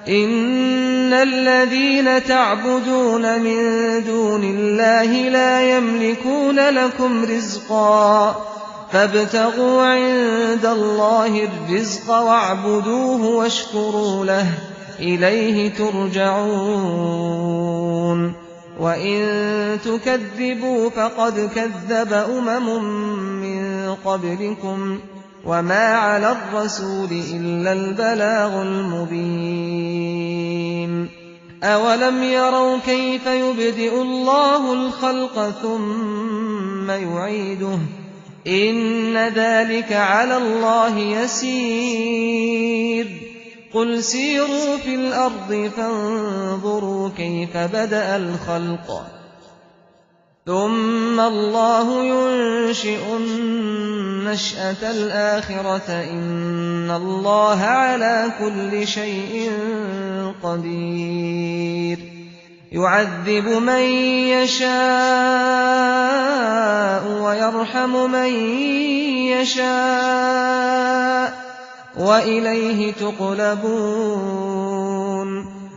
إِنَّ الَّذِينَ تَعْبُدُونَ مِن دُونِ اللَّهِ لَا يَمْلِكُونَ لَكُمْ رِزْقًا فَابْتَغُوا عِندَ اللَّهِ الرِّزْقَ وَاعْبُدُوهُ وَاشْكُرُوا لَهُ ۖ إِلَيْهِ تُرْجَعُونَ وَإِن تُكَذِّبُوا فَقَدْ كَذَّبَ أُمَمٌ مِّن قَبْلِكُمْ ۖ وَمَا عَلَى الرَّسُولِ إِلَّا الْبَلَاغُ الْمُبِينُ أَوَلَمْ يَرَوْا كَيْفَ يُبْدِئُ اللَّهُ الْخَلْقَ ثُمَّ يُعِيدُهُ ۚ إِنَّ ذَٰلِكَ عَلَى اللَّهِ يَسِيرٌ قُلْ سِيرُوا فِي الْأَرْضِ فَانظُرُوا كَيْفَ بَدَأَ الْخَلْقَ ثُمَّ اللَّهُ يُنشِئُ النَّشْأَةَ الْآخِرَةَ ۚ إِنَّ اللَّهَ عَلَىٰ كُلِّ شَيْءٍ قَدِيرٌ يُعَذِّبُ مَن يَشَاءُ وَيَرْحَمُ مَن يَشَاءُ ۖ وَإِلَيْهِ تُقْلَبُونَ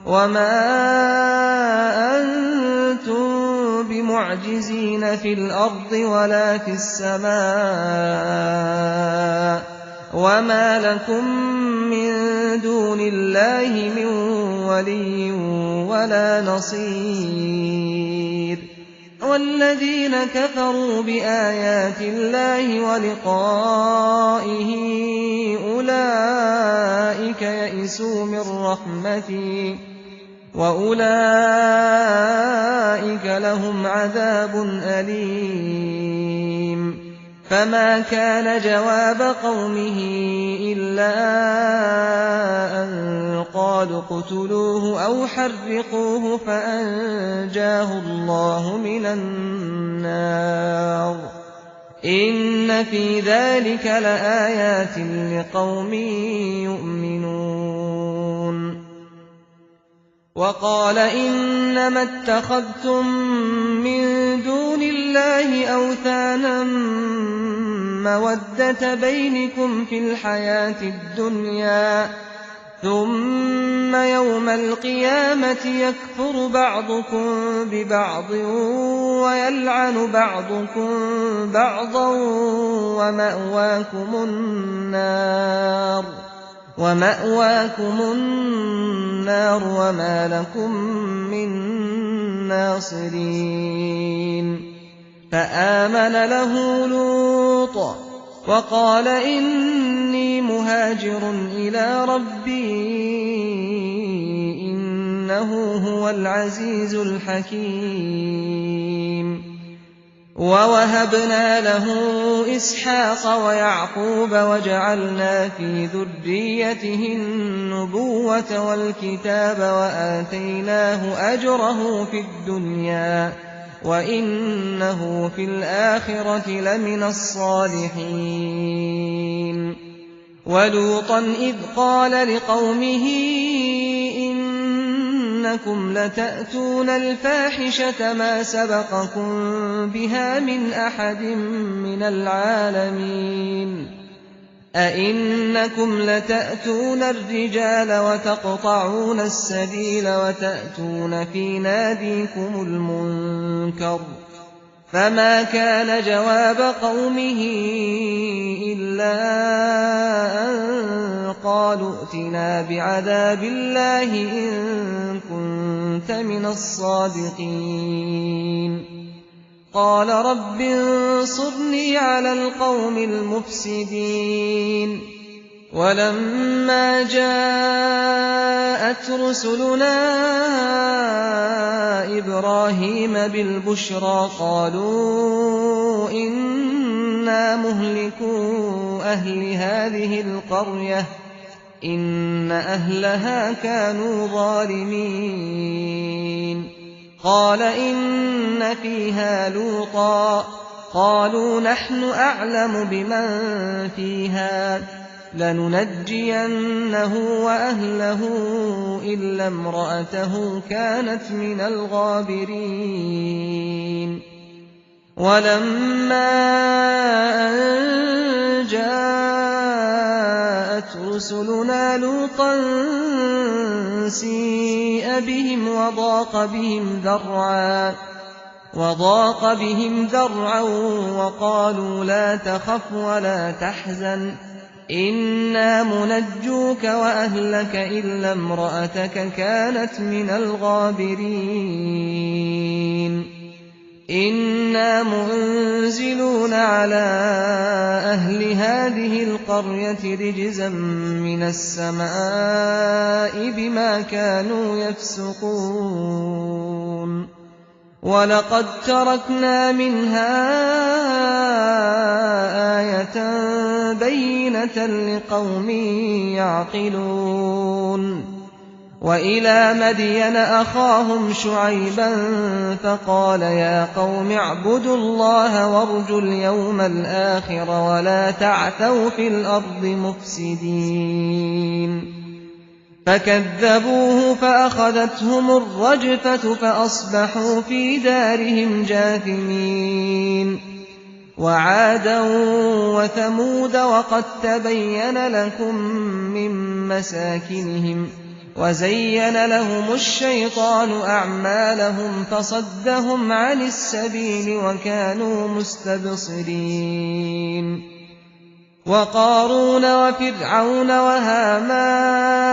وَمَا أَنتُم بِمُعْجِزِينَ فِي الْأَرْضِ وَلَا فِي السَّمَاءِ ۖ وَمَا لَكُم مِّن دُونِ اللَّهِ مِن وَلِيٍّ وَلَا نَصِيرٍ وَالَّذِينَ كَفَرُوا بِآيَاتِ اللَّهِ وَلِقَائِهِ أُولَٰئِكَ يَئِسُوا مِن رَّحْمَتِي ۖ وَأُولَٰئِكَ لَهُمْ عَذَابٌ أَلِيمٌ فَمَا كَانَ جَوَابَ قَوْمِهِ إِلَّا أَن قَالُوا اقْتُلُوهُ أَوْ حَرِّقُوهُ فَأَنجَاهُ اللَّهُ مِنَ النَّارِ ۚ إِنَّ فِي ذَٰلِكَ لَآيَاتٍ لِّقَوْمٍ يُؤْمِنُونَ وَقَالَ إِنَّمَا اتَّخَذْتُم مِّن دُونِ اللَّهِ أَوْثَانًا مَّوَدَّةَ بَيْنِكُمْ فِي الْحَيَاةِ الدُّنْيَا ۚ ثُمَّ يَوْمَ الْقِيَامَةِ يَكْفُرُ بَعْضُكُم بِبَعْضٍ وَيَلْعَنُ بَعْضُكُم بَعْضًا وَمَأْوَاكُمُ النَّارُ وَمَا لَكُم مِّن نَّاصِرِينَ فَآمَنَ لَهُ لُوطٌ وَقَالَ إِنِّي مُهَاجِرٌ إِلَىٰ رَبِّي إِنَّهُ هُوَ الْعَزِيزُ الْحَكِيمُ وَوَهَبْنَا لَهُ إِسْحَاقَ وَيَعْقُوبَ وَجَعَلْنَا فِي ذُرِّيَّتِهِ النُّبُوَّةَ وَالْكِتَابَ وَآتَيْنَاهُ أَجْرَهُ فِي الدُّنْيَا وَإِنَّهُ فِي الْآخِرَةِ لَمِنَ الصَّالِحِينَ وَلُوطًا إِذْ قَالَ لِقَوْمِهِ إِنَّكُمْ لَتَأْتُونَ الْفَاحِشَةَ مَا سَبَقَكُم بِهَا مِنْ أَحَدٍ مِّنَ الْعَالَمِينَ أَئِنَّكُمْ لَتَأْتُونَ الرِّجَالَ وَتَقْطَعُونَ السَّبِيلَ وَتَأْتُونَ فِي نَادِيكُمُ الْمُنكَرَ فَمَا كَانَ جَوَابَ قَوْمِهِ إِلَّا أَن قَالُوا ائْتِنَا بِعَذَابِ اللَّهِ إِن كُنتَ مِنَ الصَّادِقِينَ قَالَ رَبِّ انصُرْنِي عَلَى الْقَوْمِ الْمُفْسِدِينَ وَلَمَّا جَاءَتْ رُسُلُنَا إِبْرَاهِيمَ بِالْبُشْرَىٰ قَالُوا إِنَّا مُهْلِكُو أَهْلِ هَٰذِهِ الْقَرْيَةِ إِنَّ أَهْلَهَا كَانُوا ظَالِمِينَ قَالَ إِنَّ فِيهَا لُوطًا قَالُوا نَحْنُ أَعْلَمُ بِمَن فِيهَا لَنُنَجِّيَنَّهُ وَأَهْلَهُ إِلَّا امْرَأَتَهُ كَانَتْ مِنَ الْغَابِرِينَ وَلَمَّا أَن جَاءَتْ رُسُلُنَا لُوطًا سِيءَ بِهِمْ وَضَاقَ بِهِمْ ذَرْعًا وَقَالُوا لَا تَخَفْ وَلَا تَحْزَنْ إِنَّا مُنَجُّوكَ وَأَهْلَكَ إِلَّا امْرَأَتَكَ كَانَتْ مِنَ الْغَابِرِينَ إِنَّا مُنزِلُونَ عَلَىٰ أَهْلِ هَٰذِهِ الْقَرْيَةِ رِجْزًا مِّنَ السَّمَاءِ بِمَا كَانُوا يَفْسُقُونَ وَلَقَدْ تَرَكْنَا مِنْهَا آيَةً بَيِّنَةً لِّقَوْمٍ يَعْقِلُونَ وَإِلَىٰ مَدْيَنَ أَخَاهُمْ شُعَيْبًا فَقَالَ يَا قَوْمِ اعْبُدُوا اللَّهَ وَارْجُوا الْيَوْمَ الْآخِرَ وَلَا تَعْثَوْا فِي الْأَرْضِ مُفْسِدِينَ فَكَذَّبُوهُ فَأَخَذَتْهُمُ الرَّجْفَةُ فَأَصْبَحُوا فِي دَارِهِمْ جَاثِمِينَ وَعَادًا وَثَمُودَ وَقَد تَّبَيَّنَ لَكُم مِّن مَّسَاكِنِهِمْ وَزَيَّنَ لَهُمُ الشَّيْطَانُ أَعْمَالَهُمْ فَصَدَّهُمْ عَنِ السَّبِيلِ وَكَانُوا مُسْتَبْصِرِينَ وَقَارُونَ وَفِرْعَوْنَ وَهَامَانَ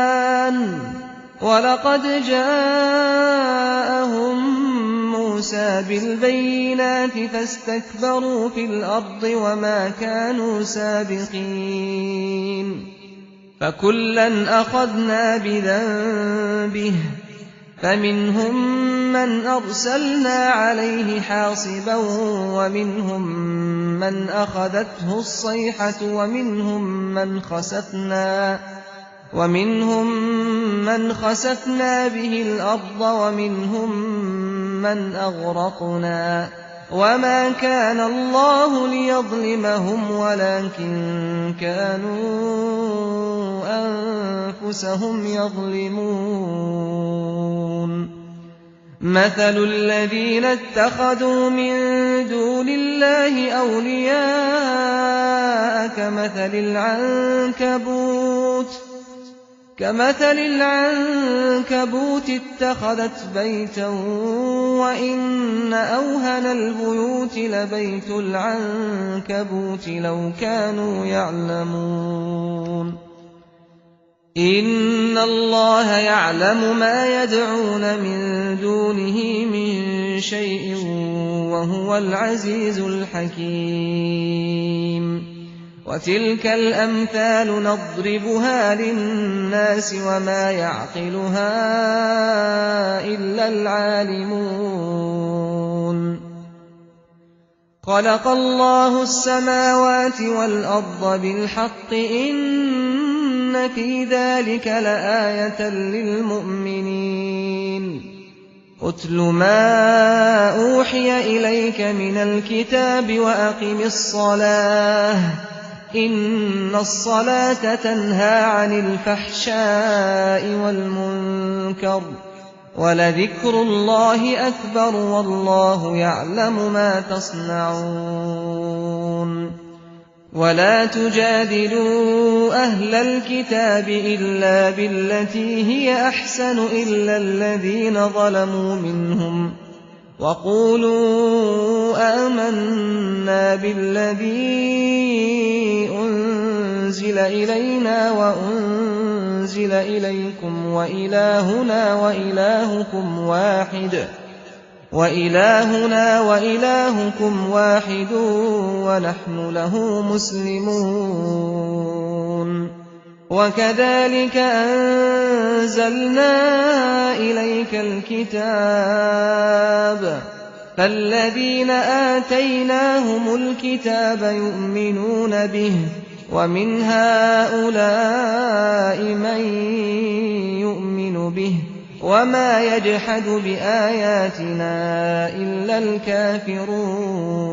وَلَقَدْ جَاءَهُم مُّوسَىٰ بِالْبَيِّنَاتِ فَاسْتَكْبَرُوا فِي الْأَرْضِ وَمَا كَانُوا سَابِقِينَ فَكُلًّا أَخَذْنَا بِذَنبِهِ فَمِنْهُم مَّنْ أَرْسَلْنَا عَلَيْهِ حَاصِبًا وَمِنْهُم مَّنْ أَخَذَتْهُ الصَّيْحَةُ وَمِنْهُم مَّنْ خَسَفْنَا بِهِ الْأَرْضَ وَمِنْهُم مَّنْ أَغْرَقْنَا وَمَا كَانَ اللَّهُ لِيَظْلِمَهُمْ وَلَٰكِن كَانُوا أَنفُسَهُمْ يَظْلِمُونَ مَثَلُ الَّذِينَ اتَّخَذُوا مِن دُونِ اللَّهِ أَوْلِيَاءَ كَمَثَلِ الْعَنكَبُوتِ كمثل العنكبوت اتخذت بيتا وإن أوهن البيوت لبيت العنكبوت لو كانوا يعلمون إن الله يعلم ما يدعون من دونه من شيء وهو العزيز الحكيم وتلك الأمثال نضربها للناس وما يعقلها إلا العالمون خلق الله السماوات والأرض بالحق إن في ذلك لآية للمؤمنين أتل ما أوحي إليك من الكتاب وأقم الصلاة إن الصلاة تنهى عن الفحشاء والمنكر ولذكر الله أكبر والله يعلم ما تصنعون ولا تجادلوا أهل الكتاب إلا بالتي هي أحسن إلا الذين ظلموا منهم وقولوا آمنا بالذي أنزل إلينا وأنزل إليكم وإلهنا وإلهكم واحد ونحن له مسلمون وكذلك أنزلنا إليك الكتاب فالذين آتيناهم الكتاب يؤمنون به ومن هؤلاء من يؤمن به وما يجحد بآياتنا إلا الكافرون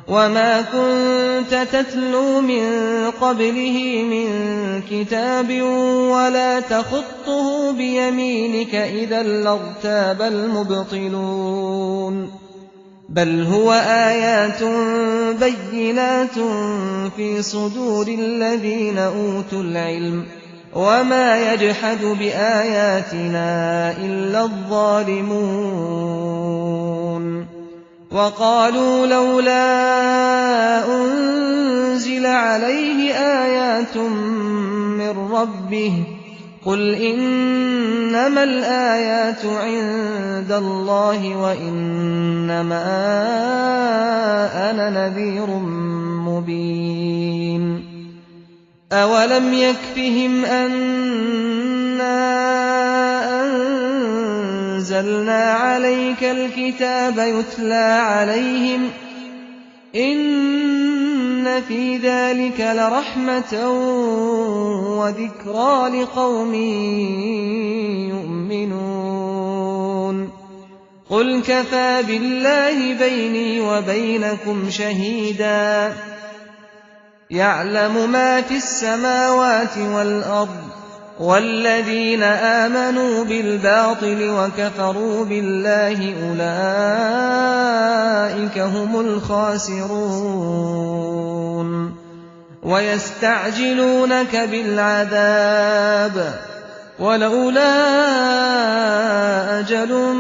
وما كنت تتلو من قبله من كتاب ولا تخطه بيمينك إذا لارتاب المبطلون بل هو آيات بينات في صدور الذين أوتوا العلم وما يجحد بآياتنا إلا الظالمون وقالوا لولا أنزل عليه آيات من ربه قل إنما الآيات عند الله وإنما أنا نذير مبين أولم يكفهم أنا أنزلنا عليك الكتاب يتلى عليهم إن في ذلك لرحمة وذكرى لقوم يؤمنون قل كفى بالله بيني وبينكم شهيدا يعلم ما في السماوات والأرض والذين آمنوا بالباطل وكفروا بالله أولئك هم الخاسرون ويستعجلونك بالعذاب ولولا أجل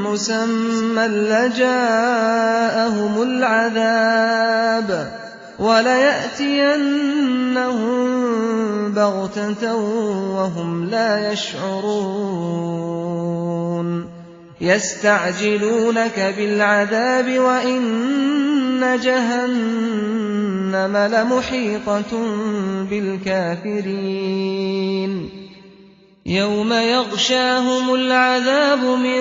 مسمى لجاءهم العذاب وليأتينهم بغتة وهم لا يشعرون يستعجلونك بالعذاب وإن جهنم لمحيطة بالكافرين يوم يغشاهم العذاب من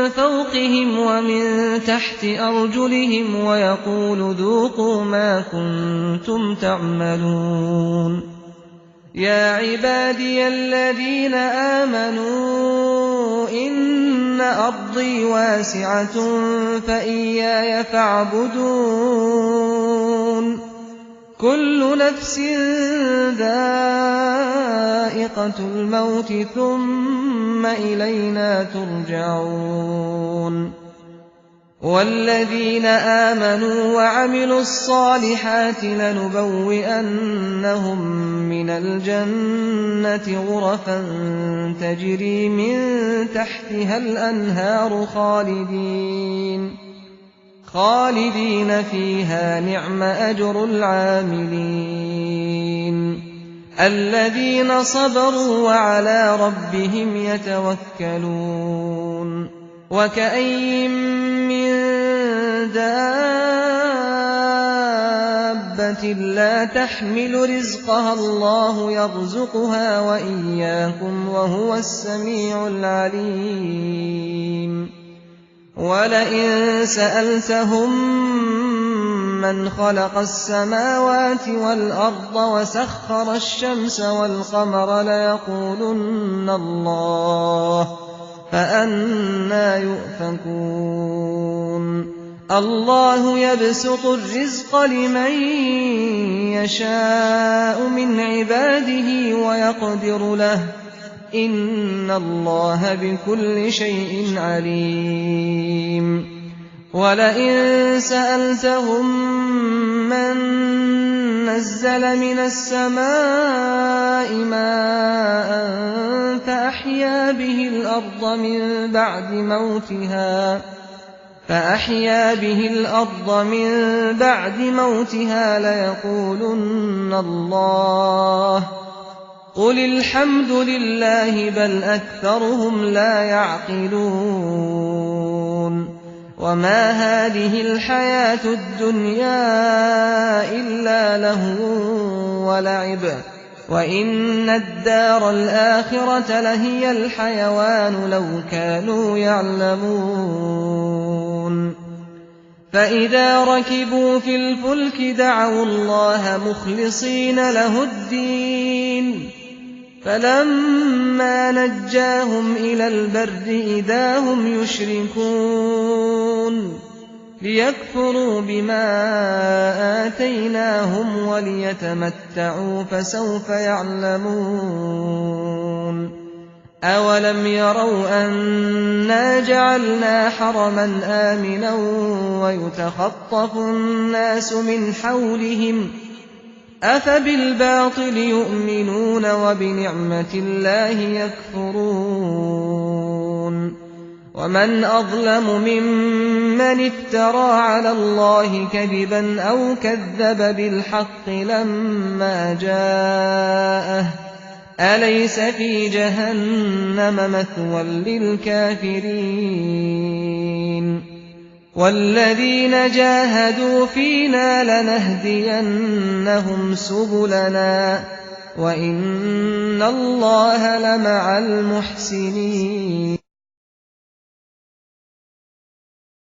فوقهم ومن تحت أرجلهم ويقول ذوقوا ما كنتم تعملون يا عبادي الذين آمنوا إن أرضي واسعة فإياي فاعبدون كل نفس ذائقة الموت ثم إلينا ترجعون وَالَّذِينَ آمَنُوا وَعَمِلُوا الصَّالِحَاتِ لَنُبَوِّئَنَّهُم مِّنَ الْجَنَّةِ غُرَفًا تَجْرِي مِن تَحْتِهَا الْأَنْهَارُ خَالِدِينَ فِيهَا ۚ نِعْمَ أَجْرُ الْعَامِلِينَ الَّذِينَ صَبَرُوا وَعَلَىٰ رَبِّهِمْ يَتَوَكَّلُونَ وَكَأَيِّن مِّن دَابَّةٍ لَّا تَحْمِلُ رِزْقَهَا اللَّهُ يَرْزُقُهَا وَإِيَّاكُمْ ۚ وَهُوَ السَّمِيعُ الْعَلِيمُ وَلَئِن سَأَلْتَهُم مَّنْ خَلَقَ السَّمَاوَاتِ وَالْأَرْضَ وَسَخَّرَ الشَّمْسَ وَالْقَمَرَ لَيَقُولُنَّ اللَّهُ ۖ فَأَنَّىٰ يُؤْفَكُونَ اللَّهُ يَبْسُطُ الرِّزْقَ لِمَن يَشَاءُ مِنْ عِبَادِهِ وَيَقْدِرُ لَهُ ۚ إِنَّ اللَّهَ بِكُلِّ شَيْءٍ عَلِيمٌ وَلَئِن سَأَلْتَهُم مَّن نَّزَّلَ مِنَ السَّمَاءِ مَاءً فَأَحْيَا بِهِ الْأَرْضَ مِن بَعْدِ مَوْتِهَا لَيَقُولُنَّ اللَّهُ ۚ قُلِ الْحَمْدُ لِلَّهِ ۚ بَلْ أَكْثَرُهُمْ لَا يَعْقِلُونَ وَمَا هَٰذِهِ الْحَيَاةُ الدُّنْيَا إِلَّا لَهْوٌ وَلَعِبٌ ۚ وَإِنَّ الدَّارَ الْآخِرَةَ لَهِيَ الْحَيَوَانُ لَوْ كَانُوا يَعْلَمُونَ فَإِذَا رَكِبُوا فِي الْفُلْكِ دَعَوُا اللَّهَ مُخْلِصِينَ لَهُ الدِّينَ فَلَمَّا نَجَّاهُمْ إِلَى الْبَرِّ إِذَا هُمْ يُشْرِكُونَ لِيَكْفُرُوا بِمَا آتَيْنَاهُمْ وَلِيَتَمَتَّعُوا ۖ فَسَوْفَ يَعْلَمُونَ أَوَلَمْ يَرَوْا أَنَّا جَعَلْنَا حَرَمًا آمِنًا وَيُتَخَطَّفُ النَّاسُ مِنْ حَوْلِهِمْ ۚ أَفَبِالْبَاطِلِ يُؤْمِنُونَ وَبِنِعْمَةِ اللَّهِ يَكْفُرُونَ وَمَنْ أَظْلَمُ مِمَّنِ افْتَرَىٰ عَلَى اللَّهِ كَذِبًا أَوْ كَذَّبَ بِالْحَقِّ لَمَّا جَاءَهُ ۚ أَلَيْسَ فِي جَهَنَّمَ مَثْوًى لِّلْكَافِرِينَ وَالَّذِينَ جَاهَدُوا فِينَا لَنَهْدِيَنَّهُمْ سُبُلَنَا ۚ وَإِنَّ اللَّهَ لَمَعَ الْمُحْسِنِينَ